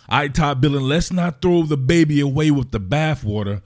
All right, Todd Billin, let's not throw the baby away with the bathwater.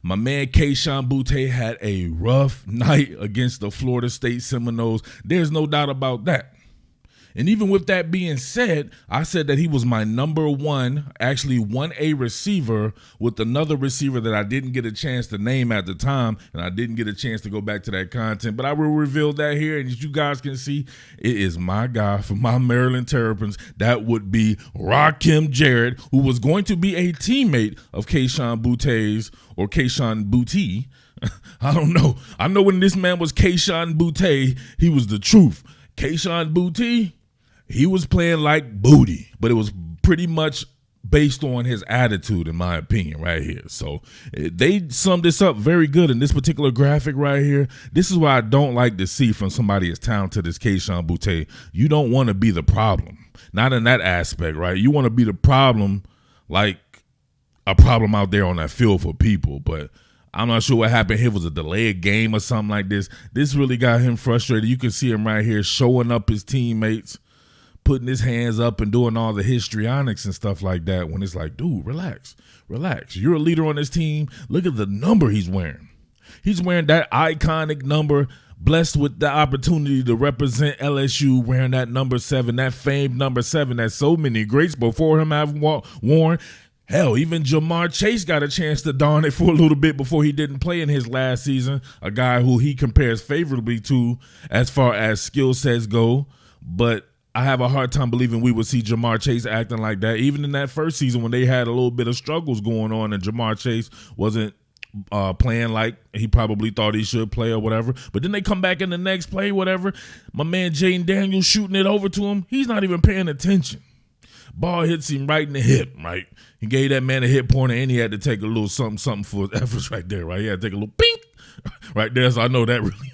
My man Kayshon Boutte had a rough night against the Florida State Seminoles. There's no doubt about that. And even with that being said, I said that he was my number one, actually 1A receiver with another receiver that I didn't get a chance to name at the time, and I didn't get a chance to go back to that content. But I will reveal that here, and as you guys can see, it is my guy from my Maryland Terrapins. That would be Rakim Jarrett, who was going to be a teammate of Kayshon Boutte's, or Kayshon Boutte. I don't know. I know when this man was Kayshon Boutte, he was the truth. Kayshon Boutte, he was playing like booty, but it was pretty much based on his attitude, in my opinion, right here. So they summed this up very good in this particular graphic right here. This is what I don't like to see from somebody as talented as Kayshon Boutte. You don't want to be the problem. Not in that aspect, right? You want to be the problem, like a problem out there on that field for people, but I'm not sure what happened here. It was a delayed game or something like this. This really got him frustrated. You can see him right here showing up his teammates, putting his hands up and doing all the histrionics and stuff like that, when it's like, dude, relax. You're a leader on this team. Look at the number he's wearing. He's wearing that iconic number, blessed with the opportunity to represent LSU, wearing that number 7, that famed number 7 that so many greats before him have worn. Hell, even Ja'Marr Chase got a chance to don it for a little bit before he didn't play in his last season, a guy who he compares favorably to as far as skill sets go. But I have a hard time believing we would see Ja'Marr Chase acting like that, even in that first season when they had a little bit of struggles going on and Ja'Marr Chase wasn't playing like he probably thought he should play or whatever. But then they come back in the next play, whatever. My man Jaden Daniels shooting it over to him. He's not even paying attention. Ball hits him right in the hip, right? He gave that man a hip pointer, and he had to take a little something for his efforts right there, right? He had to take a little bink right there. So I know that really,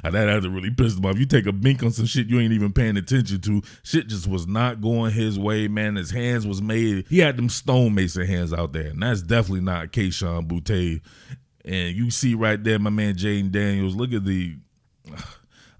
that had to really piss him off. You take a bink on some shit you ain't even paying attention to. Shit just was not going his way, man. His hands was made. He had them stone mason hands out there, and that's definitely not Kayshon Boutte. And you see right there, my man Jaden Daniels. Look at the,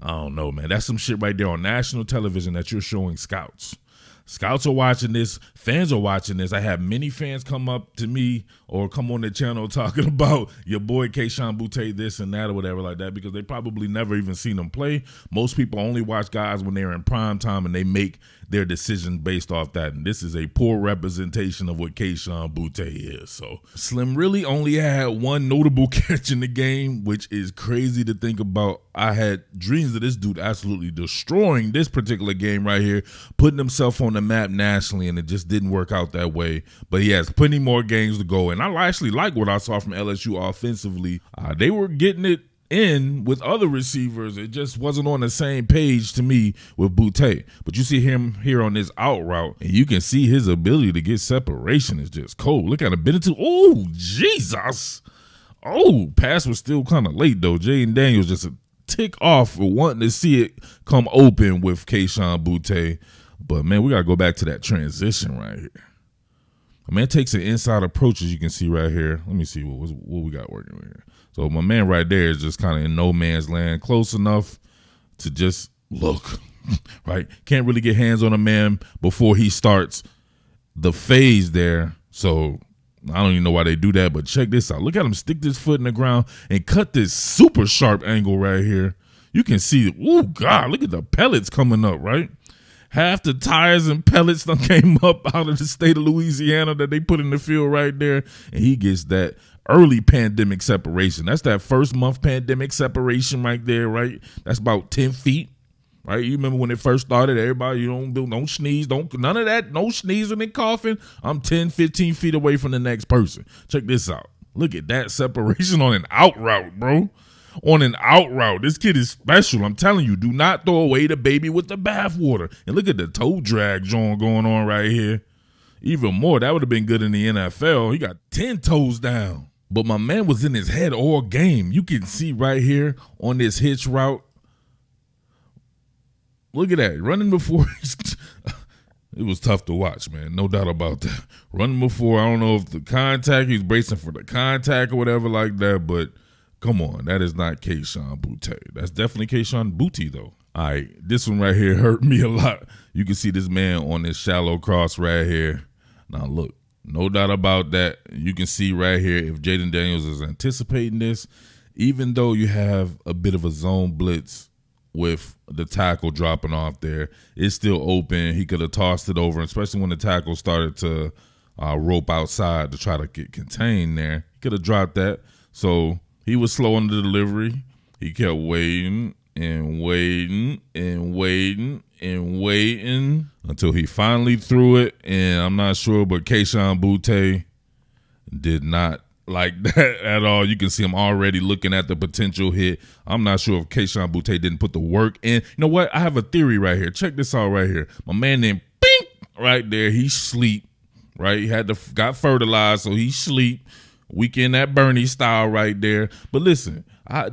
I don't know, man. That's some shit right there on national television that you're showing scouts. Scouts are watching this. Fans are watching this. I have many fans come up to me or come on the channel talking about your boy Kayshon Boutte, this and that or whatever like that, because they probably never even seen him play. Most people only watch guys when they're in prime time and they make their decision based off that. And this is a poor representation of what Kayshon Boutte is. So Slim really only had one notable catch in the game, which is crazy to think about. I had dreams of this dude absolutely destroying this particular game right here, putting himself on the map nationally, and it just didn't work out that way. But he has plenty more games to go, and I actually like what I saw from LSU offensively. They were getting it in with other receivers. It just wasn't on the same page to me with Boutte. But you see him here on this out route, and you can see his ability to get separation is just cold. Look at him, been into, oh, Jesus. Oh, pass was still kind of late, though. Jaden Daniels just a tick off for wanting to see it come open with Kayshon Boutte. But, man, we got to go back to that transition right here. A man takes an inside approach, as you can see right here. Let me see what we got working right here. So my man right there is just kind of in no man's land, close enough to just look, right? Can't really get hands on a man before he starts the phase there. So I don't even know why they do that, but check this out. Look at him stick this foot in the ground and cut this super sharp angle right here. You can see, oh, God, look at the pellets coming up, right? Half the tires and pellets that came up out of the state of Louisiana that they put in the field right there. And he gets that early pandemic separation. That's that first month pandemic separation right there, right? That's about 10 feet, right? You remember when it first started, everybody, you don't sneeze, none of that, no sneezing and coughing. I'm 10, 15 feet away from the next person. Check this out. Look at that separation on an out route, bro. On an out route. This kid is special. I'm telling you, do not throw away the baby with the bathwater. And look at the toe drag joint going on right here. Even more, that would have been good in the NFL. He got 10 toes down. But my man was in his head all game. You can see right here on this hitch route. Look at that. Running before it was tough to watch, man. No doubt about that. Running before, I don't know if the contact, he's bracing for the contact or whatever like that, but come on, that is not Kayshon Boutte. That's definitely Kayshon Boutte, though. All right, this one right here hurt me a lot. You can see this man on this shallow cross right here. Now look, no doubt about that. You can see right here if Jaden Daniels is anticipating this, even though you have a bit of a zone blitz with the tackle dropping off there, it's still open. He could have tossed it over, especially when the tackle started to rope outside to try to get contained there. He could have dropped that. So he was slow on the delivery. He kept waiting and waiting and waiting and waiting until he finally threw it. And I'm not sure, but Kayshon Boutte did not like that at all. You can see him already looking at the potential hit. I'm not sure if Kayshon Boutte didn't put the work in. You know what? I have a theory right here. Check this out right here. My man named Bing right there. He sleep, right? He got fertilized, so he sleep. Weekend at Bernie style right there. But listen,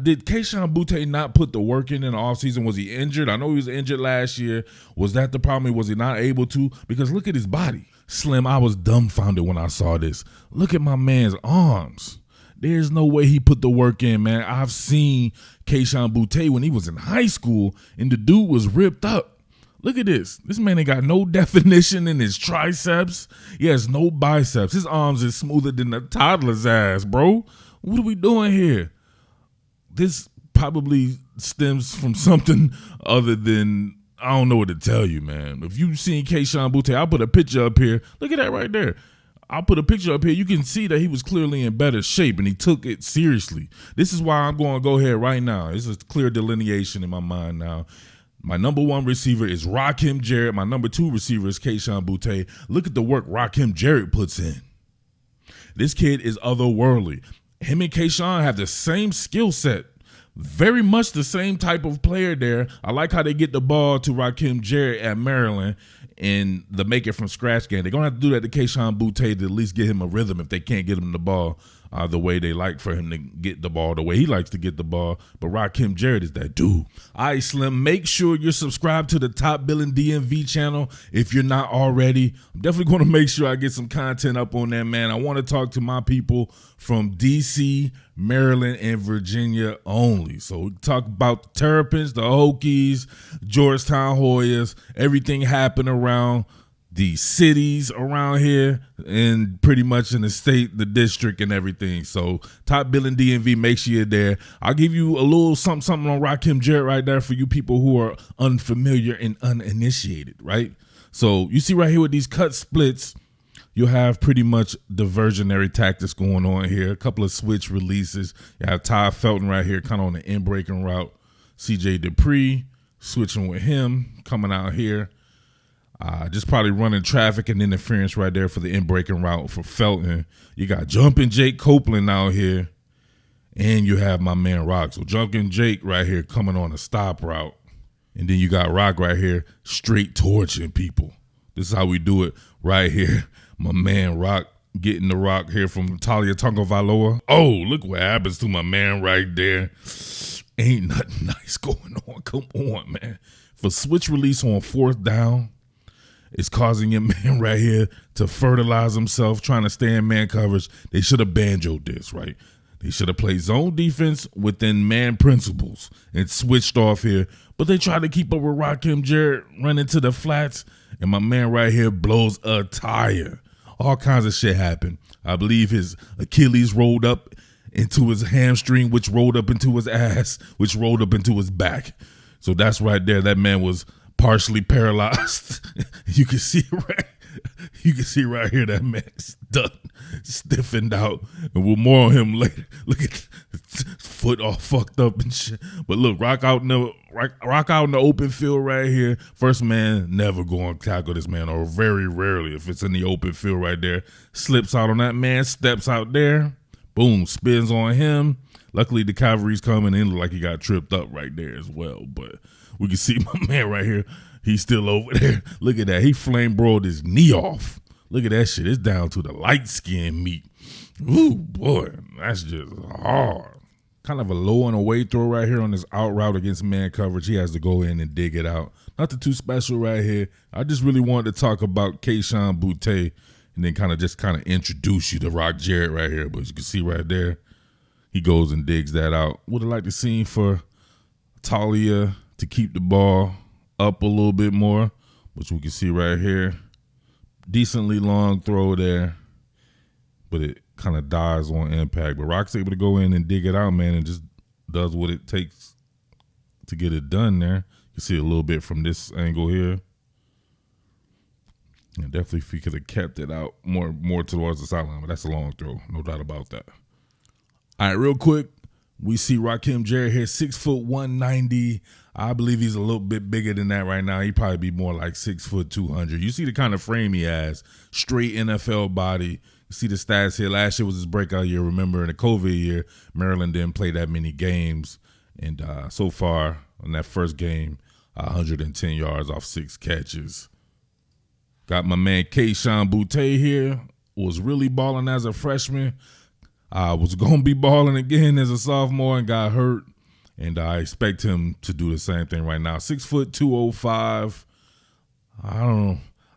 did Kayshon Boutte not put the work in the offseason? Was he injured? I know he was injured last year. Was that the problem? Was he not able to? Because look at his body. Slim, I was dumbfounded when I saw this. Look at my man's arms. There's no way he put the work in, man. I've seen Kayshon Boutte when he was in high school, and the dude was ripped up. Look at this. This man ain't got no definition in his triceps. He has no biceps. His arms is smoother than a toddler's ass, bro. What are we doing here? This probably stems from something other than, I don't know what to tell you, man. If you've seen Kayshon Boutte, I'll put a picture up here. Look at that right there. I'll put a picture up here. You can see that he was clearly in better shape, and he took it seriously. This is why I'm going to go ahead right now. This is clear delineation in my mind now. My number one receiver is Rakim Jarrett. My number two receiver is Kayshon Boutte. Look at the work Rakim Jarrett puts in. This kid is otherworldly. Him and Kayshon have the same skill set. Very much the same type of player there. I like how they get the ball to Rakim Jarrett at Maryland in the make it from scratch game. They're going to have to do that to Kayshon Boutte to at least get him a rhythm if they can't get him the ball the way they like for him to get the ball, the way he likes to get the ball. But Rakim Jarrett is that dude. All right, Slim, make sure you're subscribed to the Top Billin DMV channel if you're not already. I'm definitely going to make sure I get some content up on that, man. I want to talk to my people from D.C., Maryland, and Virginia only. So we talk about the Terrapins, the Hokies, Georgetown Hoyas, everything happened around the cities around here and pretty much in the state, the district, and everything. So Top Billin DMV, make sure you're there. I'll give you a little something on Rakim Jarrett right there for you people who are unfamiliar and uninitiated, right? So you see right here with these cut splits, you'll have pretty much diversionary tactics going on here. A couple of switch releases. You have Ty Felton right here kind of on the in-breaking route. CJ Dupree switching with him, coming out here. Just probably running traffic and interference right there for the in-breaking route for Felton. You got Jumpin' Jake Copeland out here, and you have my man Rock. So Jumpin' Jake right here coming on a stop route. And then you got Rock right here straight torching people. This is how we do it right here. My man Rock getting the rock here from Talia Tagovailoa. Oh, look what happens to my man right there. Ain't nothing nice going on. Come on, man. For switch release on fourth down, it's causing your man right here to fertilize himself, trying to stay in man coverage. They should have banjoed this, right? They should have played zone defense within man principles and switched off here. But they tried to keep up with Rakim Jarrett, running to the flats, and my man right here blows a tire. All kinds of shit happened. I believe his Achilles rolled up into his hamstring, which rolled up into his ass, which rolled up into his back. So that's right there. That man was partially paralyzed. You can see right here that man's done, stiffened out, and we'll more on him later. Look at his foot all fucked up and shit. But look, rock out in the open field right here. First man never going to tackle this man, or very rarely if it's in the open field right there. Slips out on that man, steps out there, boom, spins on him. Luckily the cavalry's coming in, look like he got tripped up right there as well. But we can see my man right here. He's still over there. Look at that. He flame broiled his knee off. Look at that shit. It's down to the light skin meat. Ooh, boy, that's just hard. Kind of a low and away throw right here on this out route against man coverage. He has to go in and dig it out. Nothing too special right here. I just really wanted to talk about Kayshon Boutte and then kind of introduce you to Rock Jarrett right here. But you can see right there, he goes and digs that out. Would have liked to see for Talia to keep the ball up a little bit more, which we can see right here. Decently long throw there, but it kind of dies on impact. But Rock's able to go in and dig it out, man, and just does what it takes to get it done there. You see a little bit from this angle here. And definitely if he could have kept it out more towards the sideline, but that's a long throw, no doubt about that. All right, real quick, we see Rakim Jarrett here, 6 foot 190. I believe he's a little bit bigger than that right now. He'd probably be more like 6 foot 200. You see the kind of frame he has, straight NFL body. You see the stats here. Last year was his breakout year. Remember, in the COVID year, Maryland didn't play that many games. And so far, in that first game, 110 yards off 6 catches. Got my man Kayshon Boutte here. Was really balling as a freshman. Was going to be balling again as a sophomore and got hurt. And I expect him to do the same thing right now. 6 foot 205. I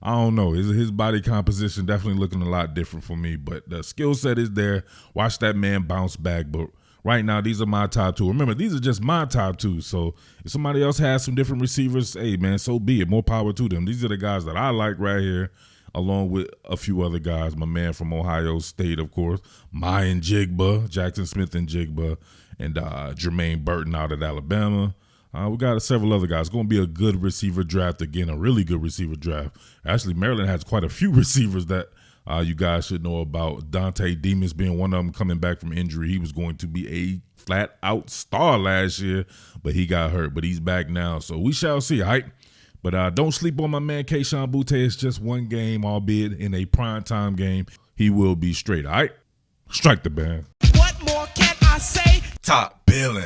don't know. His body composition definitely looking a lot different for me. But the skill set is there. Watch that man bounce back. But right now, these are my top 2. Remember, these are just my top 2. So if somebody else has some different receivers, hey, man, so be it. More power to them. These are the guys that I like right here, along with a few other guys. My man from Ohio State, of course, Mayan Jigba, Jackson Smith and Jigba, and Jermaine Burton out of Alabama. We got several other guys. It's going to be a good receiver draft again, a really good receiver draft. Actually, Maryland has quite a few receivers that you guys should know about. Dante Demas being one of them, coming back from injury. He was going to be a flat-out star last year, but he got hurt. But he's back now, so we shall see, all right? But don't sleep on my man Kayshon Boutte. It's just one game, albeit in a primetime game. He will be straight, all right? Strike the band. What more can I say? Top Billin.